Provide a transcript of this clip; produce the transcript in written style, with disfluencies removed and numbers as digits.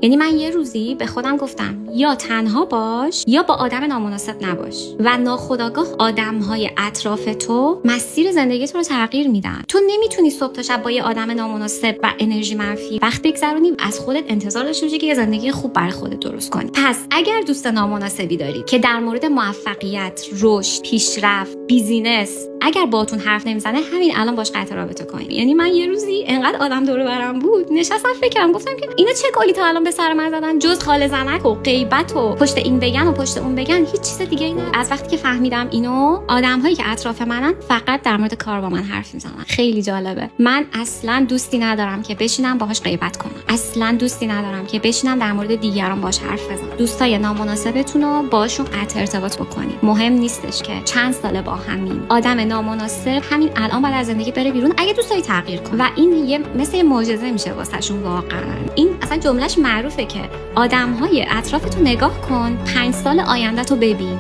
یعنی من یه روزی به خودم گفتم یا تنها باش یا با آدم نامناسب نباش و ناخودآگاه آدم‌های اطراف تو مسیر زندگی تو رو تغییر میدن. تو نمیتونی صبح تا شب با یه آدم نامناسب و انرژی منفی وقت بگذرونی، از خودت انتظار داشته باشی که یه زندگی خوب برای خودت درست کنی. پس اگر دوست نامناسبی داری که در مورد موفقیت، رشد، پیشرفت، بیزینس اگر باهاتون حرف نمیزنه، همین الان باش قطع رابطه کنین. یعنی من یه روزی انقدر آدم دور و برم بود، نشستم فکرم گفتم که اینا چه گلی تا الان به سر من زدن جز خاله زنک و غیبت و پشت این بگن و پشت اون بگن، هیچ چیز دیگه نه. از وقتی که فهمیدم اینو، آدم‌هایی که اطراف منن فقط در مورد کار با من حرف میزنن. خیلی جالبه. من اصلا دوستی ندارم که بشینم باهاش غیبت کنم. اصلا دوستی ندارم که بشینم در مورد دیگران باهاش حرف بزنم. دوستای نامناسبتون رو باهاشون قطع ارتباط بکنید. مهم نیستش که چند ساله با همین. آدم نامناسب همین الان بعد از زندگی بره بیرون اگه دوست داری تغییر کن. و این یه مثل معجزه میشه واسهشون واقعا. این اصلا جملهش معروفه که آدم‌های اطرافتو نگاه کن، 5 سال آینده‌تو ببین.